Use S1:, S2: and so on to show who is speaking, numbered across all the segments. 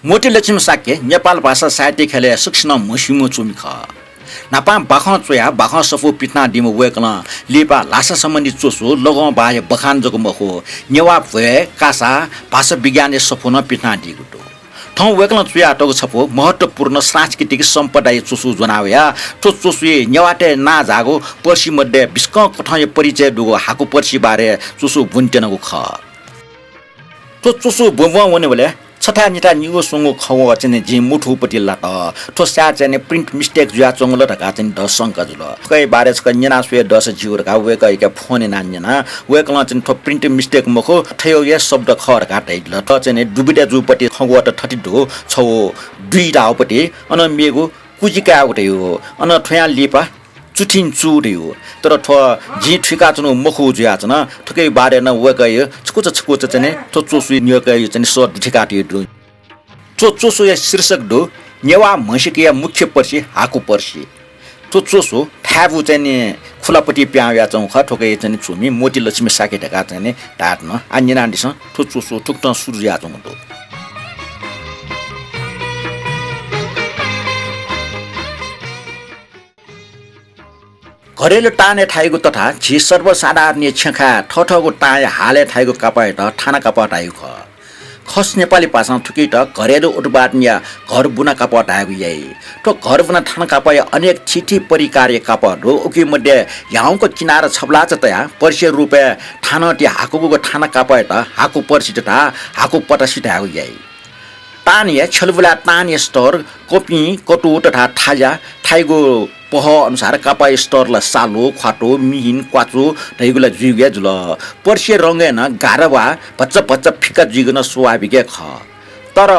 S1: मोटी लक्ष्मी शाक्य नेपाल भाषा साहित्य खेले सूक्ष्म मसिमो चुमिख नापा बाख चोया बाख सफो पितना दिम वेकन लेपा लासा सम्बन्धी चोसो लगौ बाय बखान जको मखो नेवा भए कासा भाषा विज्ञान सफो न पितना दिगुटो ठौ वेकन चोया टको छपो महत्त्वपूर्ण सांस्कृतिक सम्पदा चोसो जनावया तो चोसुए नेवाटे ना जागो पर्सी मध्ये बिस्क कठय परिचय दुगो हाकु पर्सी बारे चोसो बुन्टेनको ख तो चोसो बमवा वने बोले छठा निटा निगो सोंगो खव चने जे मुठुपटि लाट तो स्या चने प्रिन्ट मिस्टेक जुया चोंगलो ढका चने द संक जुल कै बारेस क न्यना सुए 10 जिउर का वे कै के फोन नान्यना वे कला चने तो प्रिन्ट मिस्टेक मखो थयो ये शब्द खर काटै ल त चने दुबिटा जुपटि खगो त 32 छौ दुई डाउपटि अन मेगो कुजिका उठे हो अन थया लिपा चुठिन चुड्यो तर थ जी ठिका चनु मखु जुया चन ठकै बारे न वकै छकुच चने तो चोसु न्यकै चने स ठिकाटी दु चोसु या शीर्षक दु नेवा मसिकिया मुख्य पर्सी हाकु पर्सी तो चोसु थाबु चने खुलापटी प्याया चौ ख ठकै चने छुमी मोटी लक्ष्मी शाक्य ढका चने टाट्न अन्यना दिस तो चोसु ठुक्ट सुरुया चौ दु घरेलु टाने ठाइको तथा झी सर्वसाधारणीय छेखा ठठको टाय हाले ठाइको कापाए त ठाना कापा ठाइको खस नेपाली भाषा थुकी त घरेलु उठबाटनिया घर बुना कापा ठाइको यही तो घर बुना ठाना कापाए अनेक छिठी परिकार्य कापाहरू उकी मध्ये याउँको किनारा छबला छ तया पर्से रुपे ठानटी हाकुको ठाना कापाए त हाकु पर्सी तथा हाकु पटासी ठाइको यही तानिया छलबुला तानिया स्टोर कोपी कटु तथा थाजा ठाइको पह अनुसार कापा स्टोरला सालो खाटो मिहिन क्वाचो ढैगुला जुइगे जुल पर्से रंगेन गारवा भच्च फिका जुइगन स्वाभाविक ख तर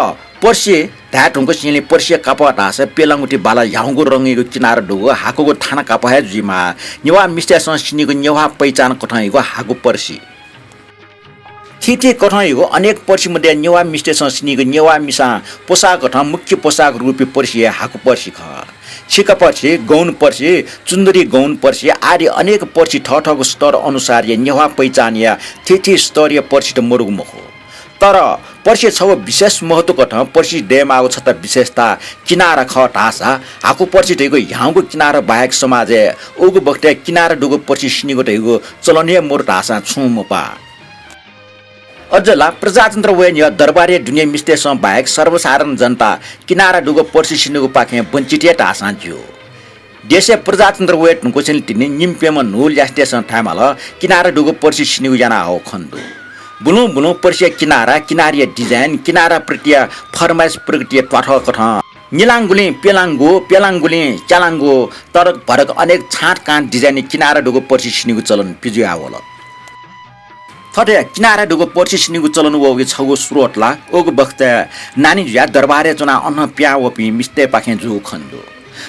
S1: पर्से ढाटुङको सिले पर्से कापा ढास पेलाङुटी बाला याउँको रंगेको किनार ढुगो हाकुको थाना कापा हे जुइमा नेवा मिस्टेसन सिनीको नेवा पहिचान कठाइको हाकु पर्सी थिथे कठाइको अनेक पर्सी मध्ये नेवा मिस्टेसन सिनीको नेवा मिसा पोसाक कठा मुख्य पोसाक रूपी पर्सी हाकु पर्सी ख छिका पर्सी गौन पर्सी चुन्दरी गौन पर्सी आदि अनेक पर्सी ठठको स्तर अनुसार या नेवा पहिचान या थिथि स्तरीय पर्सी त मरुग मखो तर पर्सी छ विशेष महत्व कठ पर्सी डेमाको छ त विशेषता किनारा ख ढासा हाकु पर्सी ढेको याउँको किनारा बाहेक समाज ओगो बक्टे किनारा डुगो पर्सी सिनीको ढेको चलनीय मोर ढासा छुमपा अझला प्रजातन्त्र वेन या दरबारी दुनिया मिस्टेसन बाहेक सर्वसाधारण जनता किनारा डुगो पर्सी सिनुगो पाखे वञ्चित टासान्थ्यो देशे प्रजातन्त्र वेट कोसेल तिनी निम्पेम नुल यास्टेसन ठामाल किनारा डुगो पर्सी सिनुगो जना हो खन्दु बुलु पर्सी किनारा किनारिया डिजाइन किनारा प्रक्रिया फरमाइस प्रक्रिया ट्वाठ कठ निलाङ्गुली पेलाङ्गुली चालाङ्गो तरक भरक अनेक छाट काँट डिजाइन किनारा डुगो पर्सी सिनुगो चलन पिजु आवल थटे किनारा डुगो पर्सी सिनीको चलन वगे छगो स्रोतला ओगो बख्ते नानी जुया दरबारे चना अन्न प्या वपि मिस्ते पाखे जु खन्दो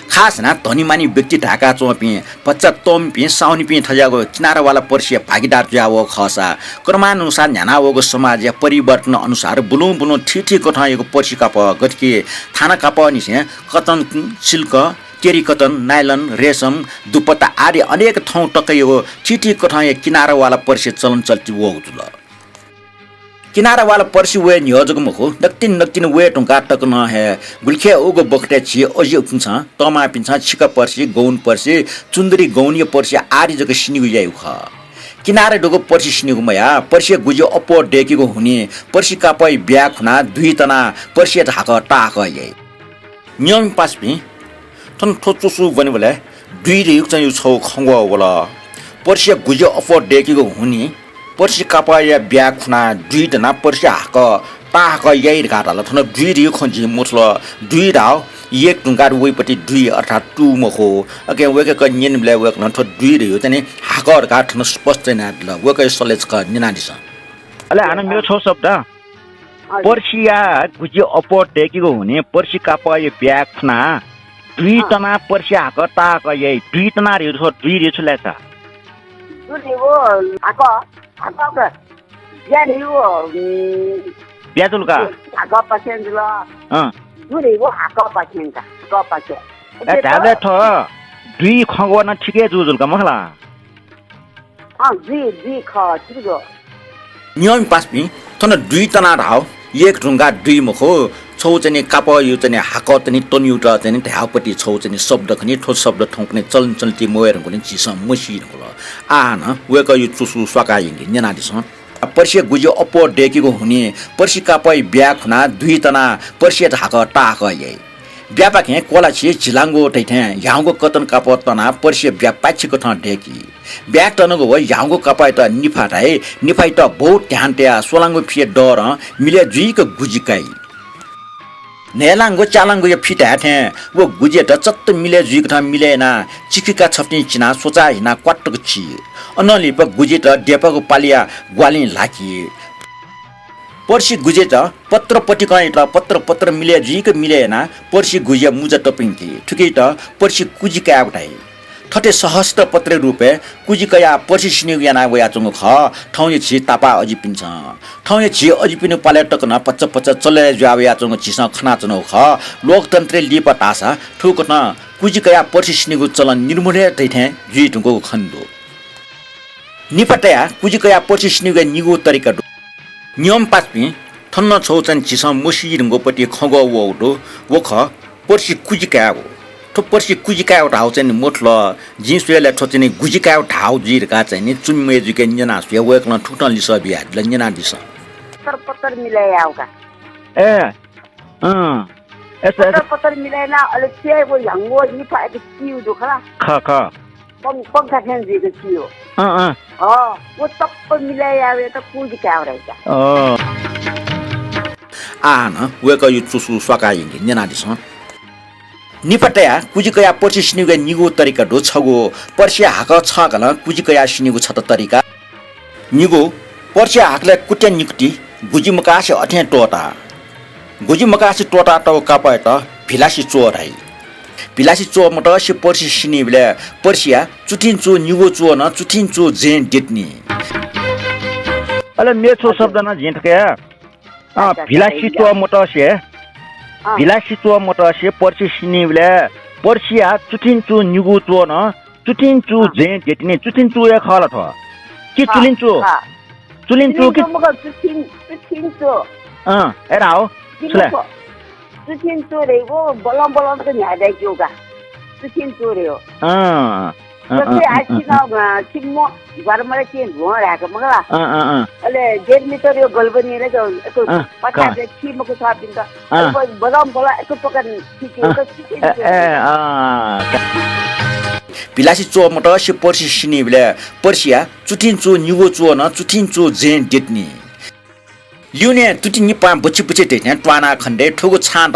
S1: खास ना धनीमानी व्यक्ति ढाका चोपि पच्चा तोमपि साउनी पि थजागो किनारा वाला पर्सी भागीदार जुया व खसा क्रमानुसार न्याना वगो समाज या परिवर्तन अनुसार बुलु ठिठी कठाएको पर्सी काप गटके थाना काप निसे कतन सिल्क टेरिकटन नाइलन रेशम दुपट्टा आदि अनेक ठाउँ टकैको चिठी कठाए किनारावाला पर्सी चलन चल्ती वो जुल किनारावाला पर्सी वे नियोजक मखो नक्तिन वे टुंका टक न है गुल्खे ओगो बखटे छि अजि उक्छ तमा पिन्छ छिका पर्सी गौन पर्सी चुन्दरी गौनीय पर्सी आदि जग सिनिगु याइ ख किनारा डोगो पर्सी सिनिगु मया पर्सी गुजो अपो डेकीको हुने पर्सी कापै ब्या खुना दुई तना पर्सी ढाक टाक याइ नियम पासपि थन ठोचुसु भने बोले दुई रिक चाहिँ छौ खंगवा वला पर्सी गुजो अपो डेकीको हुने पर्सी कापा या ब्या खुना दुई तना पर्सी हाक टाक याइ गाटाला थन दुई रिक खंजी मुसल दुई राव एक टुंगार वइपटि दुई अर्थात टु मखो अके वेके क निन ब्ले वेक न थ दुई रियो तने हाकर गाठ न स्पष्ट न ल वेके सलेज क निनादिस अले हान मेरो छौ शब्द पर्सिया गुजो अपो डेकीको हुने पर्सी कापा या ब्या खुना दुई तना पर्सी हाक टाक याइ दुई तना रियो छ दुई रियो छ लेसा
S2: दुईको हाक या रियो
S1: ब्याजुलका
S2: हाक पसेन ल दुईको हाक पसेन का पसे
S1: ए थाले थ दुई खगो न ठिकै जुजुलका मखला
S2: दुई ख ठिकै
S1: नियम पासपि थन दुई तना धाव एक ढुंगा दुई मखो छौ चाहिँ काप यो चाहिँ हाक चाहिँ तन्युट चाहिँ ध्यापट्टि छौ चाहिँ शब्द खनि ठोस शब्द ठाउँ पनि चलन चल्ती मोएर पनि चिस मसी होला आन वेक यो चुसु सका हिँड्ने नेनादिस पर्सिया गुजे अपो डेकेको हुने पर्सि कापै ब्या खुना दुई तना पर्सिया हाक टाक यही व्यापक हैं कोला छे झिलांगो टैठे याङको कतन काप तना पर्सिया ब्या पाछिको ठ डेकी ब्या तनको हो याङको कपाइ त निफाटाइ निफाइ त बहुत ध्यानट्या सोलाङको फिए डर मिले जुइको गुजिकाइ नेलाङको चालाङको यो फिटा थे वो गुजे त चत्त मिले जुइको ठ मिलेना चिकिका छप्ने चिना सोचा हिना क्वाटको छि अनली प गुजे त डेपाको पालिया ग्वाली लाकी पर्सि गुजे त पत्र पटिकाइ त पत्र मिले जुइको मिलेना पर्सि गुजे मुजा टपिङकी ठुकै त पर्सि कुजिका उठाइ ठटे सहस्त्र पत्र रूपे कुजिकया पर्सि सिनिउ याना वया चंग ख ठाउँ छि तापा अजि पिन्छ ठाउँ छि अजि पिनु पर्यटक न पच्च चले जाव या चंग छिस खना चनो ख लोकतन्त्र लिप तासा ठुक न कुजिकया पर्सि सिनिउ चलन निर्मूले दैथे जुइटुको खन्दो निपटया कुजिकया पर्सि सिनिउ निगो तरिका नियम पास्पि थन्न छौचन चिस मुसिरंगोपट्टि खगो वौडो वख पर्सि कुजिका हो थो पर्सि कुजिका एउटा हाउ चाहिँ मोठल जिसुले ठोचनि गुजिका एउटा हाउ जिरका चाहिँ चुम्मे जुके न्यना सुया वेकन ठुटन लिस बिया लन्यना दिस
S2: पत्तर मिलाइ आउका
S3: ए ऐसा
S2: पत्तर मिलाइना अले छे वो यांगो नि पाए किउ दुखला
S3: ख
S2: पंखा खेन दिएको थियो वो सब मिलाइ आवे त कुजिका रहेछ
S1: आन वेक यो चुसु सका हिँड्ने नेना दिस निपटया कुजिकया पर्सि सिनिउ निगो तरिका डो छगो पर्सिया हाक छ गल कुजिकया सिनिउ छ त तरिका निगो पर्सिया हाकले कुट्या निक्ति गुजी मकासे अठे टोटा गुजी मकासे टोटा त कापय त भिलासी चोर है भिलासी चो मटसे पर्सि सिनिउले पर्सिया चुटिन चो निगो चो न चुटिन चो जेन डेट्नी
S3: अले मेछो शब्द न झिन्टके भिलासी चो मटसे भिलासी चो मटसे पर्सि सिनिउले पर्सिया चुटिन चो निगो चो न चुटिन चो जेन डेट्नी चुटिन चो या खला थ कि चुलिन चो कि
S2: चुटिन चो
S3: एरा हो सुले
S2: चुटिन चो रेगो बलम त न्यादै क्योगा चुटिन चो रे हो जस्तै आइसिन छिम्मो घरमा के भोराको मगला अले डेढ मिटर यो गल्बनी रे जो पछा जे छिमको सापिन त बलम बला एक पकन छिक्यो त
S1: भिलासी चो मटसे पर्सि सिनिउले पर्सिया चुटिन चो निगो चो न चुटिन चो जेन डेट्नी लिउने तुति निपा बच्ची टेने ट्वाना खण्डे ठुगो छाँट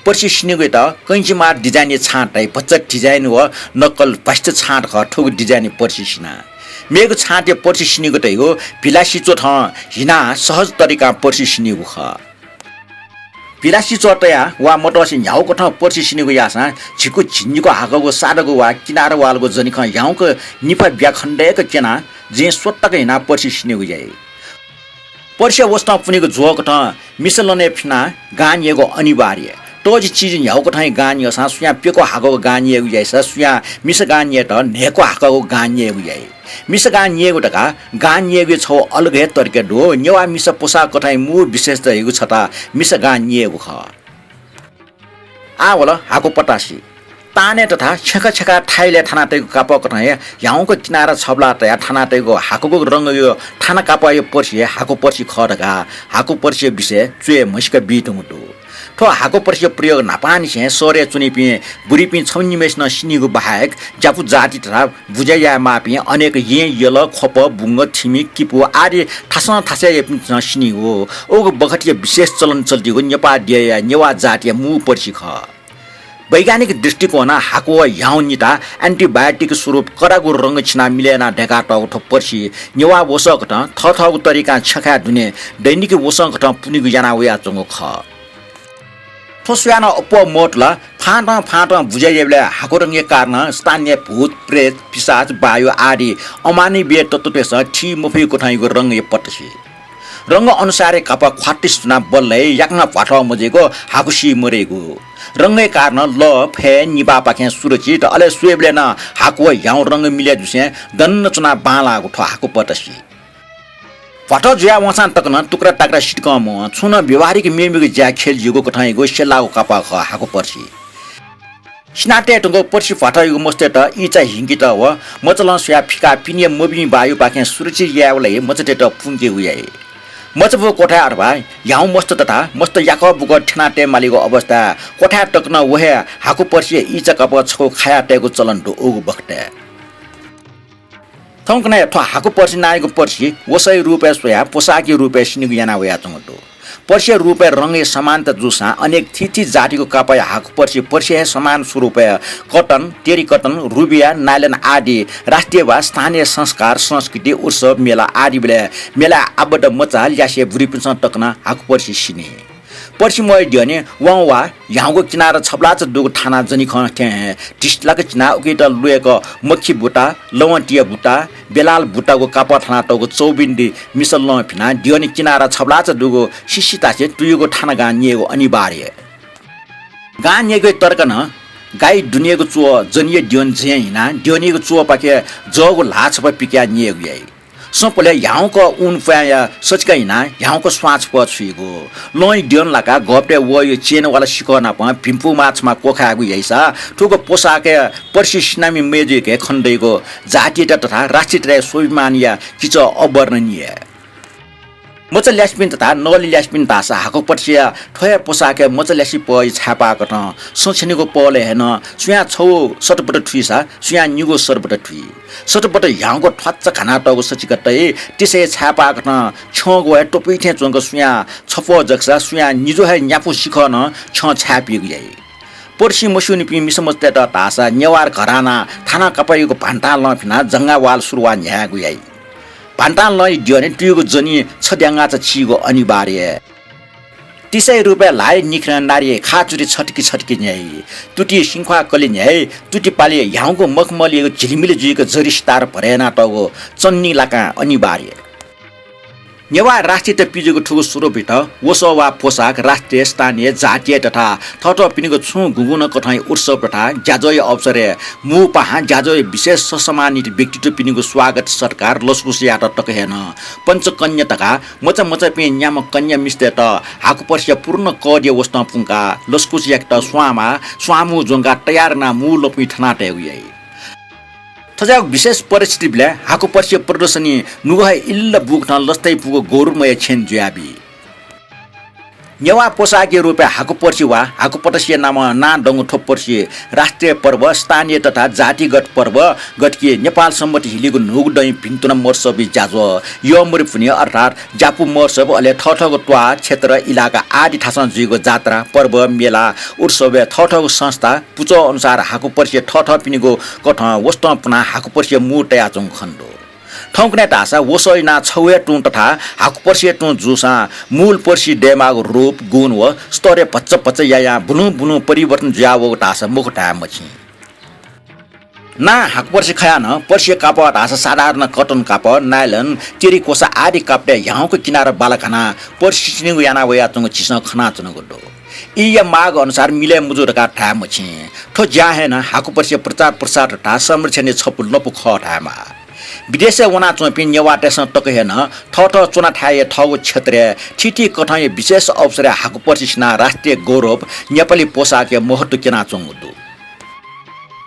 S1: पर्सि सिनिउ त कैंचीमा डिजाइन छाँट बच्चा डिजाइन हो नक्कल भस्ट छाँट ख ठुगो डिजाइन पर्सि सिना मेगो छाँटे पर्सि सिनिउ त हो भिलासी चो ठ हिना सहज तरिका पर्सि सिनिउ ख भिलासी चोटया वा मटसे ह्याउको ठ पर्सि सिनिउ यासा छिको झिन्जीको हाकको साडको वा किनार वालको जनिख ह्याउको निपा ब्या खण्डेको केना जे सोत्तक हिना पर्सि सिनिउ जाय पर्सिया वस्ता पुनेको झोक ठ मिसलने फिना गानिएको अनिवार्य तोजी चीज ह्याउको ठाई गानियो सा सुया पेको हाकको गानिएको जाय सा सुया मिस गानिए त नेको हाकको गानिएको जाय मिस गानिएको टका गानिएको छौ अलगै तर्के डो नेवा मिस पोसाको ठाई मु विशेष रहेको छ त मिस गानिएको ख आ होला हाको पटासी ताने तथा छका ठाइले थानाटेको कापको ठाई ह्याउको किनारा छबला तया थानाटेको हाकुको रंग यो थाना काप यो पर्सि हाकु पर्सि खडगा हाकु पर्सि विषय चुए मस्का बिटुमुटु ठो हाकु पर्सि प्रयोग नापानी छे सोरे चुनिपि बुरिपि छौनिमेस न सिनिगु बाहेक जापु जाति तथा बुझाया मापि अनेक ये यल खप बुंग थिमि किपु आदि थासन थासे न सिनिगु ओगो बखटिया विशेष चलन चल्तीगु नेपा दिया नेवा जाति मु पर्सि ख वैज्ञानिक दृष्टिकोण हाको ह्याउनिता एन्टिबायोटिक स्वरूप करागु रंग छिना मिलेना ढेका टौ पर्सि नेवा वसक त थथगु तरिका छखा दुने दैनिक वसक त पुनिगु जाना वया चंगो ख थोस्याना अप मोटला फाट बुझाइले हाको रंगे कारण स्थानीय भूत प्रेत पिशाच वायु आदि अमानवीय तत्त्वतेस ठी मुफी कोठाइको रंग पटसी रंग अनुसार कप ख्वाटिस चुना बल्लै याक्न फाट मजेको हाकुसी मरेको रंगे कारण ल फे निबा पाखे सुरक्षित अले सुएबले न हाको ह्याउ रंग मिले जुसे दन्न चुना बाला उठो हाको पटसी फटो ज्या वसान तकन टुक्रा टाक्रा सिटकम छुन व्यवहारिक मेमिको ज्या खेल जुगो कठाइगो सेलाको कापा ख हाकु पर्सी स्नाटे टुंगो पर्सी फटाइगो मस्ते त इचा हिंगी त व मचलन स्या फिका पिने मोबि बायु पाखे सुरक्षित यावले मचटे त पुंजे हुयाए मचबो कोठा अरबा याउ मस्त तथा मस्त याक बुग ठनाटे मालिको अवस्था कोठा टक्न वहे हाकु पर्सी इचा कप छको खाया टेको चलन दो ओगु बखते थौकने थ हाकु पर्सी नायको पर्सी वसै रुपे सोया पोसाकी रुपे सिनिगु याना वया चंगटो पर्सी रुपे रंगे समानता जुसा अनेक थिथि जातिको कपाय हाकु पर्सी पर्सी समान स्वरूप कटन टेरी कटन रुबिया नाइलन आदि राष्ट्रिय वा स्थानीय संस्कार संस्कृति उत्सव मेला आदि मेला आबड मचा ल्यासे बुरिपिन्छ टक्न हाकु पर्सी सिने पर्सी मय दिने वा याउको किनारा छपलाच दुगु थाना जनि ख टिस्टलाको चिना उकेट लुएको मक्खी बुटा लवन्टिया बुटा बेलाल बुटाको कापा थाना टको चौबिन्दी मिसल ल फिना दिने किनारा छपलाच दुगु सिसितासे तुयुको थाना गानिएको अनिवार्य गानिएको तर्कन गाई दुनियाको चुव जनिए दिवन झैना दिनेको चुव पाके जगो लाछ प पिक्या निएको याई सपले याउको उन पाया सचकैना याउको स्वाच प छुइगो लय दिवन लाका गपटे व यो चेन वाला सिकना प पिम्पु माछमा कोखागु याइसा ठुको पोसाके पर्सी सिनामी मेजेके खण्डेको जातीय तथा राष्ट्रिय स्वाभिमानिया किच अवर्णनीय मच ल्यास्पिन तथा नली ल्यास्पिन तासा हाकु पर्सिया ठय पोसाके मच ल्यासी पइ छापा कट सोछनेको पले हेन सुया छौ सटपट ठुइसा सुया निगो सरपट ठुइ सटपट याउको ठच्च खाना टगो सचिकटै त्यसै छापा कट छगो टोपी थे चंग सुया छपो जक्सा सुया निजो है न्यापु सिखन छ छापिगु याइ पर्सी मसुनि पि मिसमस्ते त तासा नेवार घराना थाना कपाइको भान्टा लफिना जंगावाल सुरुवा न्यागु याइ भान्टा लय दिने ट्युको जनि छद्याङ्गा छ छिगो अनिवार्य तिसै रुपैयाँ लाए निख्न नारी खाचुरी छटकी न्याई तुटी सिंखवा कलि न्याई तुटी पाले याउको मखमलिएको झिलिमिली जुइको जरिस्तार भरेना टगो चन्नी लाका अनिवार्य नेवा राष्ट्रिय पिजुको ठुको स्वरूपित वसो वा पोसाक राष्ट्रिय स्थानीय जातीय तथा थट पिनेको छु गुगुन कठाई उत्सव तथा ज्याजय अवसरे मु पहा ज्याजय विशेष सम्मानित व्यक्तित्व पिनेको स्वागत सरकार लसकुसिया त टकहेन पञ्चकन्या तका मचा पे न्याम कन्या मिस्ते त हाकु पर्सिया पूर्ण कड्य वस्तु पुंका लसकुसिया त स्वामु जोंगा तयार ना मु लोपि ठनाटे उयै थजाक विशेष परिस्थितिले हाकु पर्सी प्रदर्शनी नुगह इल्ल बुक्न लस्तै पुगो गोरुमय छेन ज्याबी नेवा पोसाकी रुपे हाकु पर्सी वा हाकु पटसिया नाम ना डंगु ठोप पर्सी राष्ट्रिय पर्व स्थानीय तथा जातिगत पर्व गटकी नेपाल सम्मति हिलिगु नुग डै भिन्तुन मर्सबी जाजो यो मरिपुनी अर्थात जापु मर्सब अले ठठगो ट्वा क्षेत्र इलाका आदि ठासन जुइगो जात्रा पर्व मेला उत्सव ठठगो संस्था पुचो अनुसार हाकु पर्सी ठठ पिनिगो कठ वस्तु पुना हाकु पर्सी मुटया चङ खण्डो ठौकने तासा वसैना छौए टुन तथा हाकु पर्सी टुन जुसा मूल पर्सी डेमागो रूप गुण व स्तरे पच्च या बुनु परिवर्तन ज्यावो तासा मुखटा मछि ना हाकु पर्सी खयान पर्सी काप तासा साधारण कटन काप नाइलन टेरी कोसा आदि कापटे याउको किनारा बालखाना पर्सी सिनिगु याना वया चंग चिस खना चन गडो इया माग अनुसार मिले मुजुरका ठा मछि ठो ज्या हेन हाकु पर्सी प्रचार प्रसार तथा संरक्षण छपुल नपु ख ठामा विदेश वना चोपि नेवाटेस तक हेन ठठ चुना ठाए ठगो क्षेत्र ठिठी कठाए विशेष अवसर हाकु पर्सिना राष्ट्रिय गौरव नेपाली पोसाके महत्व केना चंगुदु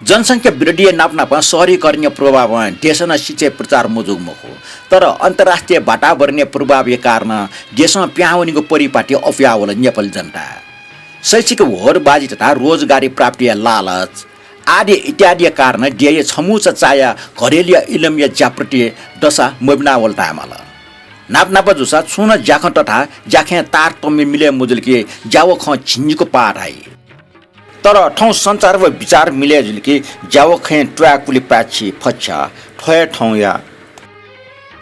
S1: जनसंख्या विरोधी नापनाप शहरीकरण प्रभाव देशमा शिक्षे प्रचार मोजुग मखो तर अन्तर्राष्ट्रिय वातावरणीय प्रभाव कारण देशमा प्याउनीको परिपाटी अफ्यावल नेपाली जनता शैक्षिक होरबाजी तथा रोजगारी प्राप्ति लालच आदि इत्यादि कारण दिए छमुच चाया घरेलिया इलमिया ज्याप्रति दशा मबिनावल तामाल नाप जुसा छुन ज्याख तथा ज्याखे तार तमे मिले मुजुलकी ज्याव ख झिन्जीको पार आइ तर ठौ संचार व विचार मिले जुलकी ज्याव खे ट्र्याकुली पाछि फच्छा ठय ठौया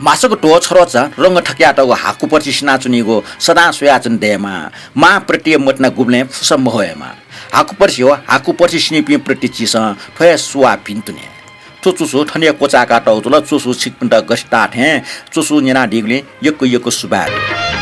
S1: मासको टो छरोचा रंग ठक्या टगो हाकु पर्सी सिनाचुनीगो सदा सोयाचन देमा मा प्रति मटना गुब्ले फुसम होयमा हाकु पर्सी हो हाकु पर्सी सिनिपि प्रति चिस ठय सुवा पिन्तुने चुचुसु ठने कोचाका टौतुल चुसु छिकपिन्ट गस्टा थे चुसु नेना डिगले यको सुबार